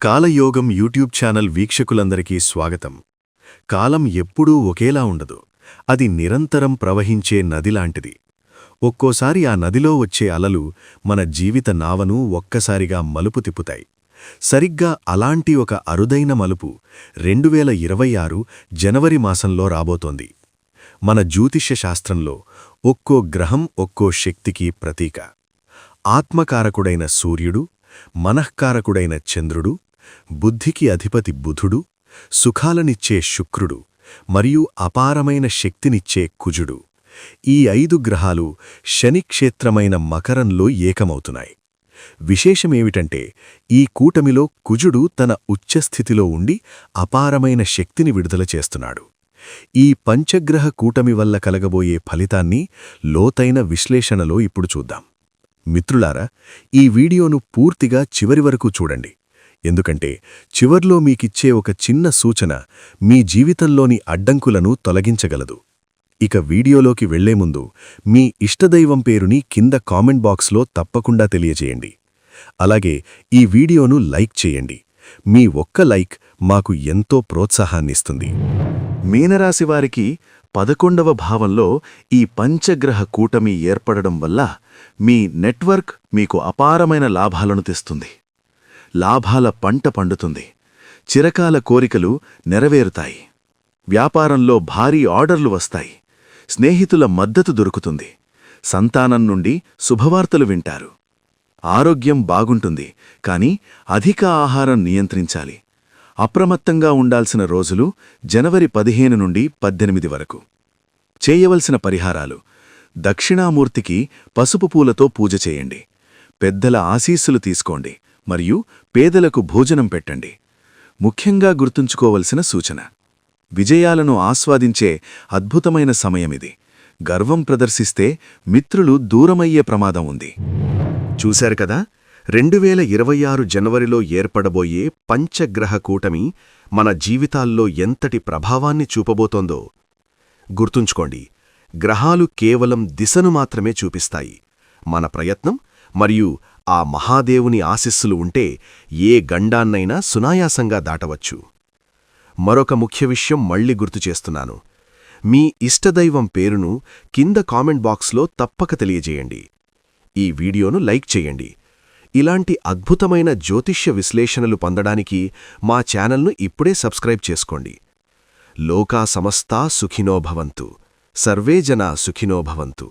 కాలయోగం YouTube channel వీక్షకులందరికీ స్వాగతం. కాలం ఎప్పుడూ ఒకేలా ఉండదు. అది నిరంతరం ప్రవహించే నదిలాంటిది. ఒక్కోసారి ఆ నదిలో వచ్చే అలలు మన జీవిత నావను ఒక్కసారిగా మలుపు తిప్పుతాయి. సరిగ్గా అలాంటి ఒక అరుదైన మలుపు 2026 జనవరి మాసంలో రాబోతోంది. మన జ్యోతిష్య శాస్త్రంలో ఒక్కో గ్రహం ఒక్కో శక్తికి ప్రతీక. ఆత్మకారకుడైన సూర్యుడు, మనఃకారకుడైన చంద్రుడు, బుద్ధికి అధిపతి బుధుడు, సుఖాలనిచ్చే శుక్రుడు మరియు అపారమైన శక్తినిచ్చే కుజుడు, ఈ 5 గ్రహాలు శనిక్షేత్రమైన మకరంలో ఏకమవుతున్నాయి. విశేషమేమిటంటే ఈ కూటమిలో కుజుడు తన ఉచ్చస్థితిలో ఉండి అపారమైన శక్తిని విడుదల చేస్తున్నాడు. ఈ పంచగ్రహ కూటమి వల్ల కలగబోయే ఫలితాన్ని లోతైన విశ్లేషణలో ఇప్పుడు చూద్దాం. మిత్రులారా, ఈ వీడియోను పూర్తిగా చివరి వరకు చూడండి. ఎందుకంటే చివర్లో మీకిచ్చే ఒక చిన్న సూచన మీ జీవితంలోని అడ్డంకులను తొలగించగలదు. ఇక వీడియోలోకి వెళ్లే ముందు మీ ఇష్టదైవం పేరుని కింద కామెంట్ బాక్స్లో తప్పకుండా తెలియజేయండి. అలాగే ఈ వీడియోను లైక్ చేయండి. మీ ఒక్క లైక్ మాకు ఎంతో ప్రోత్సాహాన్నిస్తుంది. మీనరాశివారికి 11వ భావంలో ఈ పంచగ్రహ కూటమి ఏర్పడడం వల్ల మీ నెట్వర్క్ మీకు అపారమైన లాభాలను తెస్తుంది. లాభాల పంట పండుతుంది. చిరకాల కోరికలు నెరవేరుతాయి. వ్యాపారంలో భారీ ఆర్డర్లు వస్తాయి. స్నేహితుల మద్దతు దొరుకుతుంది. సంతానం నుండి శుభవార్తలు వింటారు. ఆరోగ్యం బాగుంటుంది, కానీ అధిక ఆహారం నియంత్రించాలి. అప్రమత్తంగా ఉండాల్సిన రోజులు జనవరి 15 నుండి 18 వరకు. చేయవలసిన పరిహారాలు: దక్షిణామూర్తికి పసుపు పూలతో పూజ చేయండి. పెద్దల ఆశీస్సులు తీసుకోండి మరియు పేదలకు భోజనం పెట్టండి. ముఖ్యంగా గుర్తుంచుకోవలసిన సూచన: విజయాలను ఆస్వాదించే అద్భుతమైన సమయమిది. గర్వం ప్రదర్శిస్తే మిత్రులు దూరమయ్యే ప్రమాదం ఉంది. చూశారు కదా, 2026 జనవరిలో ఏర్పడబోయే పంచగ్రహ కూటమి మన జీవితాల్లో ఎంతటి ప్రభావాన్ని చూపబోతోందో. గుర్తుంచుకోండి, గ్రహాలు కేవలం దిశను మాత్రమే చూపిస్తాయి. మన ప్రయత్నం మరియు ఆ మహాదేవుని ఆశీస్సులు ఉంటే ఏ గండాన్నైనా సునాయాసంగా దాటవచ్చు. మరొక ముఖ్య విషయం మళ్ళీ గుర్తుచేస్తున్నాను. మీ ఇష్టదైవం పేరును కింద కామెంట్ బాక్స్లో తప్పక తెలియజేయండి. ఈ వీడియోను లైక్ చేయండి. ఇలాంటి అద్భుతమైన జ్యోతిష్య విశ్లేషణలు పొందడానికి మా ఛానల్ను ఇప్పుడే సబ్స్క్రైబ్ చేసుకోండి. లోకా సమస్తా సుఖినో భవంతు. సర్వే జనా సుఖినో భవంతు.